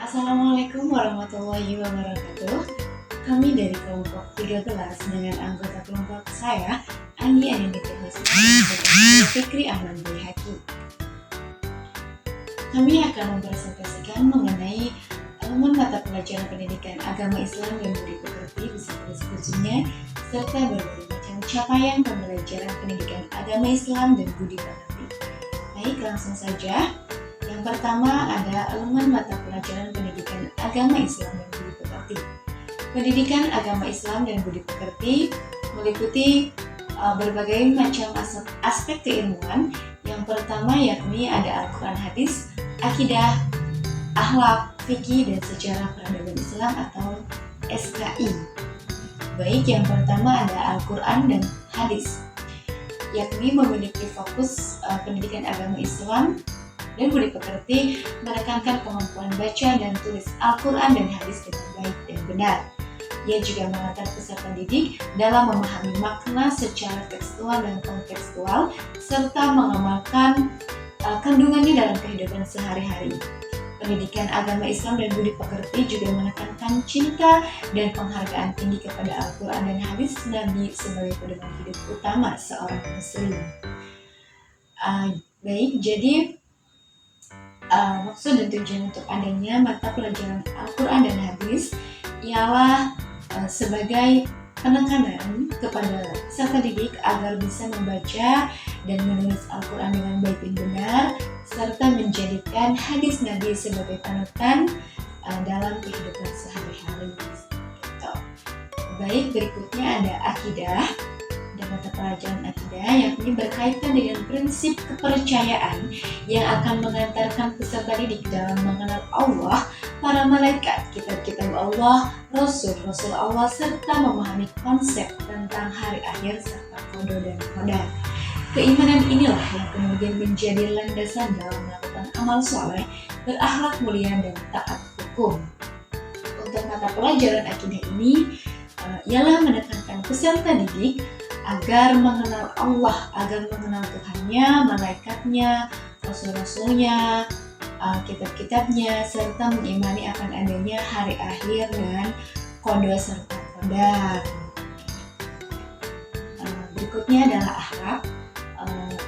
Assalamualaikum warahmatullahi wabarakatuh. Kami dari kelompok 13 dengan anggota kelompok saya, Andi Anindita Husni, Fikri Ahmad Bayhaqi. Kami akan mempresentasikan mengenai elemen mata pelajaran pendidikan agama Islam dan budi pekerti beserta diskusinya, serta berbagai macam capaian pembelajaran pendidikan agama Islam dan budi pekerti. Baik, langsung saja. Yang pertama ada elemen mata pelajaran pendidikan agama Islam dan budi pekerti. Pendidikan agama Islam dan budi pekerti meliputi berbagai macam aspek keilmuan. Yang pertama yakni ada Al-Quran, hadis, akidah, akhlak, fikih, dan sejarah peradaban Islam atau SKI. Baik, yang pertama ada Al-Quran dan hadis, yakni memiliki fokus pendidikan agama Islam dan budi pekerti menekankan kemampuan baca dan tulis Al-Quran dan hadis dengan baik dan benar. Ia juga mengantar peserta didik dalam memahami makna secara tekstual dan kontekstual serta mengamalkan kandungannya dalam kehidupan sehari-hari. Pendidikan agama Islam dan budi pekerti juga menekankan cinta dan penghargaan tinggi kepada Al-Quran dan hadis Nabi sebagai pedoman hidup utama seorang muslim. Baik, jadi maksud dan tujuan untuk adanya mata pelajaran Al-Quran dan hadis ialah sebagai penekanan kepada peserta didik agar bisa membaca dan menulis Al-Quran dengan baik dan benar, serta menjadikan hadis Nabi sebagai panutan dalam kehidupan sehari-hari. Baik, berikutnya ada akidah. Mata pelajaran akidah yakni berkaitan dengan prinsip kepercayaan yang akan mengantarkan peserta didik dalam mengenal Allah, para malaikat, kitab-kitab Allah, Rasul Allah, serta memahami konsep tentang hari akhir serta qada dan qadar. Keimanan inilah yang kemudian menjadi landasan dalam melakukan amal soleh, berakhlak mulia, dan taat hukum. Untuk mata pelajaran akidah ini ialah menekankan peserta didik agar mengenal Allah, agar mengenal Tuhannya, malaikatnya, rasul-rasulnya, kitab-kitabnya, serta mengimani akan adanya hari akhir dan qada serta qadar. Berikutnya adalah akhlak,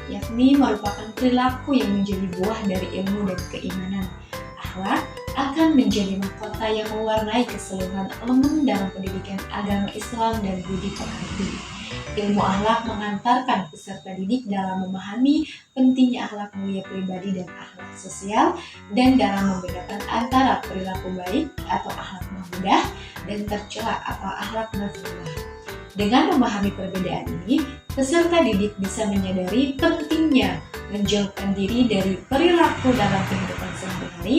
yakni merupakan perilaku yang menjadi buah dari ilmu dan keimanan. Akhlak akan menjadi mahkota yang mewarnai keseluruhan elemen dalam pendidikan agama Islam dan budi pekerti. Ilmu akhlak mengantarkan peserta didik dalam memahami pentingnya akhlak mulia pribadi dan akhlak sosial, dan dalam membedakan antara perilaku baik atau akhlak mahmudah dan tercela atau akhlak mazmumah. Dengan memahami perbedaan ini, peserta didik bisa menyadari pentingnya menjauhkan diri dari perilaku dalam kehidupan sehari-hari,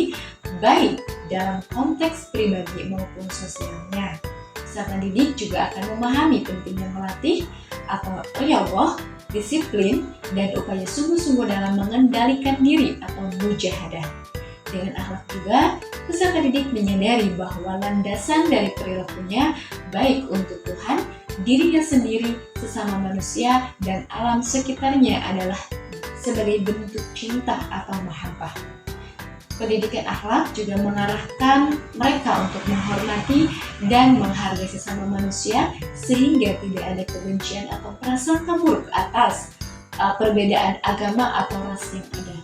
baik dalam konteks pribadi maupun sosialnya. Peserta didik juga akan memahami pentingnya melatih atau riyadhah, disiplin, dan upaya sungguh-sungguh dalam mengendalikan diri atau mujahadah. Dengan akhlak juga, peserta didik menyadari bahwa landasan dari perilakunya baik untuk Tuhan, dirinya sendiri, sesama manusia, dan alam sekitarnya adalah sebagai bentuk cinta atau mahabbah. Pendidikan akhlak juga mengarahkan mereka untuk menghormati dan menghargai sesama manusia sehingga tidak ada kebencian atau prasangka buruk atas perbedaan agama atau ras yang ada.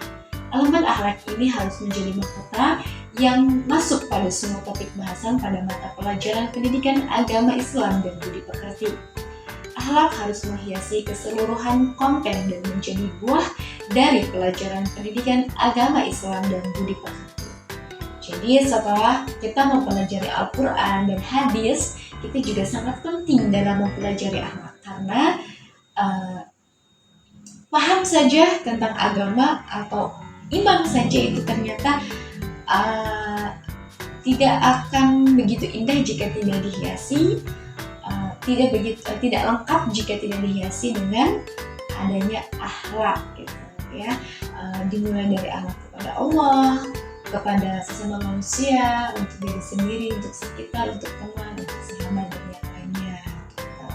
Elemen akhlak ini harus menjadi mahkota yang masuk pada semua topik bahasan pada mata pelajaran pendidikan agama Islam dan budi pekerti. Akhlak harus menghiasi keseluruhan konten dan menjadi buah dari pelajaran pendidikan agama Islam dan budi pekerti. Jadi setelah kita mempelajari Al-Quran dan hadis, kita juga sangat penting dalam mempelajari akhlak, karena paham saja tentang agama atau iman saja itu ternyata tidak akan begitu indah jika tidak dihiasi, tidak lengkap jika tidak dihiasi dengan adanya akhlak, gitu ya. Dimulai dari akhlak kepada Allah, kepada sesama manusia, untuk diri sendiri, untuk sekitar, untuk teman, untuk sahabat, dan yang lainnya, gitu.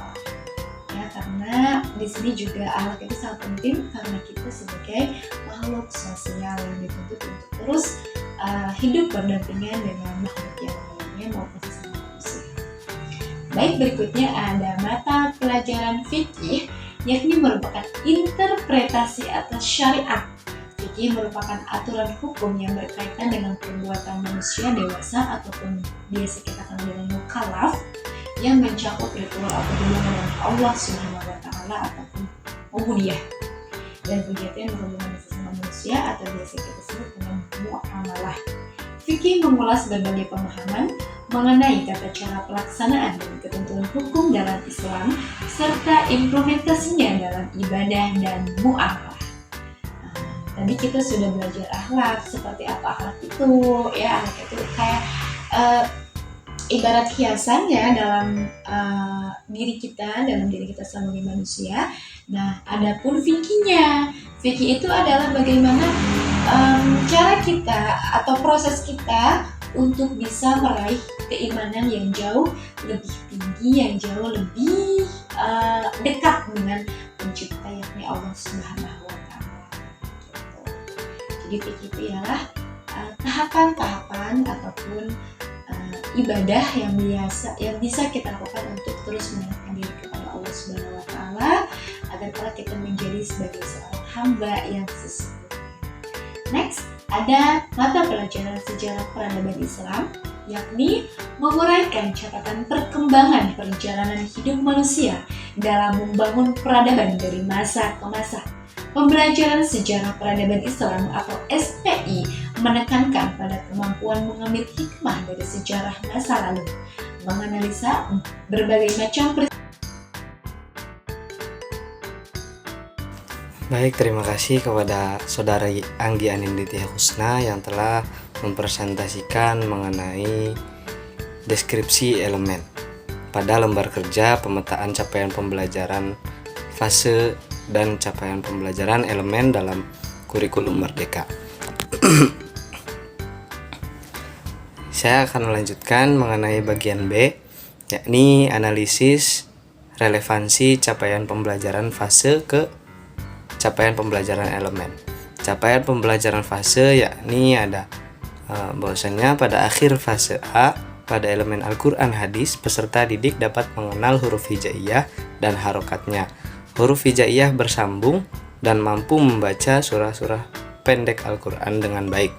Ya, karena di sini juga akhlak itu sangat penting karena kita sebagai makhluk sosial yang dituntut untuk terus hidup berdampingan dengan makhluk yang lainnya maupun sesama manusia. Baik, berikutnya ada mata pelajaran fikih, yakni merupakan interpretasi atas syariat. Fikih merupakan aturan hukum yang berkaitan dengan perbuatan manusia dewasa ataupun biasa kita kenal dengan mukallaf, yang mencakup ritual atau hubungan dengan Allah Subhanahu wa Ta'ala ataupun ubudiyah, dan kegiatan berhubungan dengan sesama manusia atau biasa kita sebut dengan muamalah. Fikih mengulas berbagai pemahaman mengenai tata cara pelaksanaan dan ketentuan hukum dalam Islam serta implementasinya dalam ibadah dan muamalah. Tadi kita sudah belajar akhlak, seperti apa akhlak itu, ya akhlak itu kayak ibarat hiasan ya dalam diri kita sebagai manusia. Nah, adapun fikihnya, fikih itu adalah bagaimana cara kita atau proses kita untuk bisa meraih keimanan yang jauh lebih tinggi, yang jauh lebih dekat dengan pencipta yakni Allah Subhanahu wa Ta'ala. Jadi fikih itu ialah tahapan-tahapan ataupun ibadah yang bisa kita lakukan untuk terus mendekatkan diri kepada Allah Subhanahu wa Ta'ala agar kelak kita menjadi sebagai seorang hamba yang sesungguhnya. Next, ada mata pelajaran sejarah peradaban Islam, yakni menguraikan catatan perkembangan perjalanan hidup manusia dalam membangun peradaban dari masa ke masa. Pembelajaran sejarah peradaban Islam atau SPI menekankan pada kemampuan mengambil hikmah dari sejarah masa lalu, menganalisa berbagai macam peristiwa. Baik, terima kasih kepada Saudari Anggi Anindita Husna yang telah mempresentasikan mengenai deskripsi elemen pada lembar kerja pemetaan capaian pembelajaran fase dan capaian pembelajaran elemen dalam kurikulum Merdeka. Saya akan melanjutkan mengenai bagian B, yakni analisis relevansi capaian pembelajaran fase ke capaian pembelajaran elemen. Capaian pembelajaran fase yakni ada bahwasanya pada akhir fase A pada elemen Al-Quran hadis, peserta didik dapat mengenal huruf hijaiyah dan harokatnya. Huruf hijaiyah bersambung dan mampu membaca surah-surah pendek Al-Quran dengan baik.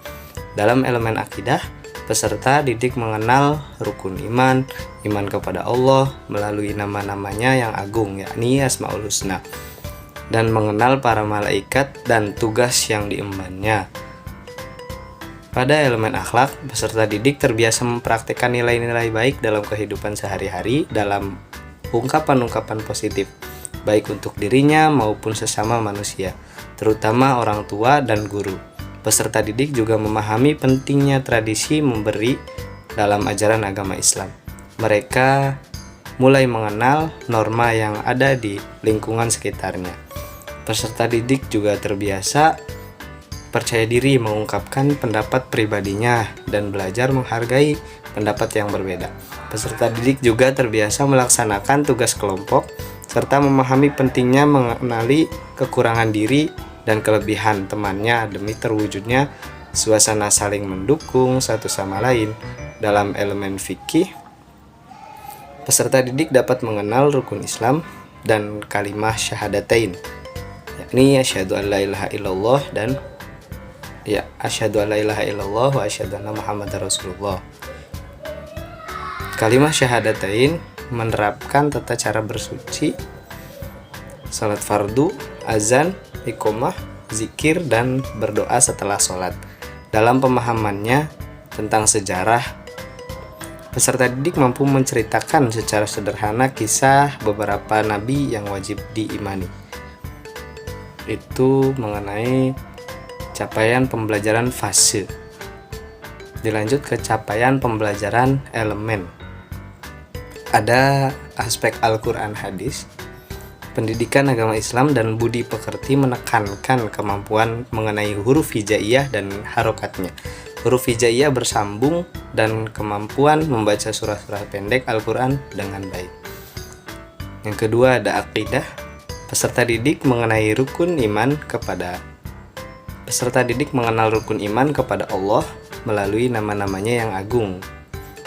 Dalam elemen akidah, peserta didik mengenal rukun iman, iman kepada Allah melalui nama-namanya yang agung, yakni Asmaul Husna, dan mengenal para malaikat dan tugas yang diembannya. Pada elemen akhlak, peserta didik terbiasa mempraktikkan nilai-nilai baik dalam kehidupan sehari-hari dalam ungkapan-ungkapan positif, baik untuk dirinya maupun sesama manusia, terutama orang tua dan guru. Peserta didik juga memahami pentingnya tradisi memberi dalam ajaran agama Islam. Mereka mulai mengenal norma yang ada di lingkungan sekitarnya. Peserta didik juga terbiasa percaya diri mengungkapkan pendapat pribadinya dan belajar menghargai pendapat yang berbeda. Peserta didik juga terbiasa melaksanakan tugas kelompok serta memahami pentingnya mengenali kekurangan diri dan kelebihan temannya demi terwujudnya suasana saling mendukung satu sama lain. Dalam elemen fikih, peserta didik dapat mengenal rukun Islam dan kalimah syahadatain, yakni asyhadu an la ilaha illallah dan asyhadu an la ilaha illallah wa asyhadu anna Muhammadar Rasulullah. Kalimah syahadatain menerapkan tata cara bersuci, salat fardu, azan, iqomah, zikir, dan berdoa setelah sholat. Dalam pemahamannya tentang sejarah, peserta didik mampu menceritakan secara sederhana kisah beberapa nabi yang wajib diimani. Itu mengenai capaian pembelajaran fase. Dilanjut ke capaian pembelajaran elemen. Ada aspek Al-Quran hadis, pendidikan agama Islam, dan budi pekerti menekankan kemampuan mengenai huruf hijaiyah dan harokatnya. Huruf hijaiyah bersambung dan kemampuan membaca surah-surah pendek Al-Quran dengan baik. Yang kedua ada akidah. Peserta didik mengenal rukun iman kepada Allah, melalui nama-namanya yang agung,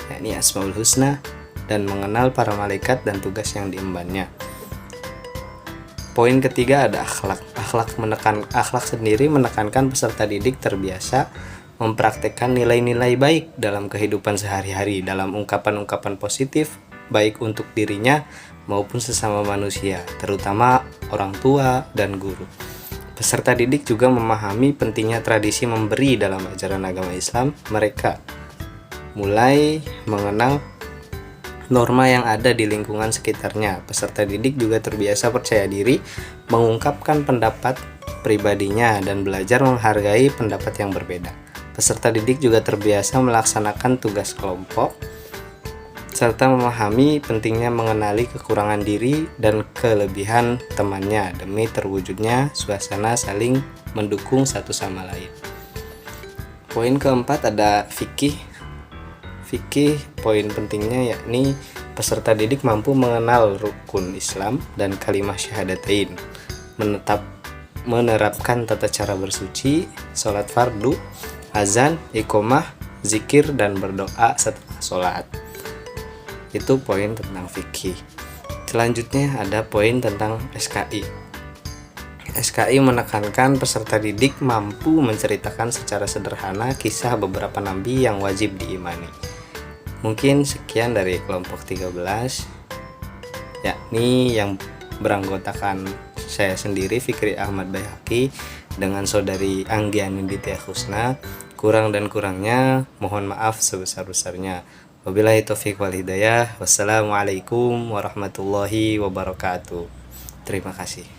yakni Asmaul Husna, dan mengenal para malaikat dan tugas yang diembannya. Poin ketiga ada akhlak. Akhlak sendiri menekankan peserta didik terbiasa mempraktekkan nilai-nilai baik dalam kehidupan sehari-hari, dalam ungkapan-ungkapan positif baik untuk dirinya maupun sesama manusia, terutama orang tua dan guru. Peserta didik juga memahami pentingnya tradisi memberi dalam ajaran agama Islam. Mereka mulai mengenal norma yang ada di lingkungan sekitarnya. Peserta didik juga terbiasa percaya diri mengungkapkan pendapat pribadinya dan belajar menghargai pendapat yang berbeda. Peserta didik juga terbiasa melaksanakan tugas kelompok serta memahami pentingnya mengenali kekurangan diri dan kelebihan temannya demi terwujudnya suasana saling mendukung satu sama lain. Poin keempat ada fikih. Fikih poin pentingnya yakni peserta didik mampu mengenal rukun Islam dan kalimah syahadatain, menerapkan tata cara bersuci, sholat fardu, azan, iqomah, zikir, dan berdoa setelah sholat. Itu poin tentang fikih. Selanjutnya ada poin tentang SKI. SKI menekankan peserta didik mampu menceritakan secara sederhana kisah beberapa nabi yang wajib diimani. Mungkin sekian dari kelompok 13, yakni yang beranggotakan saya sendiri Fikri Ahmad Baihaqi dengan saudari Anggiani Ditya Husna. Kurang dan kurangnya mohon maaf sebesar-besarnya. Wabillahi taufiq wal hidayah. Wassalamualaikum warahmatullahi wabarakatuh. Terima kasih.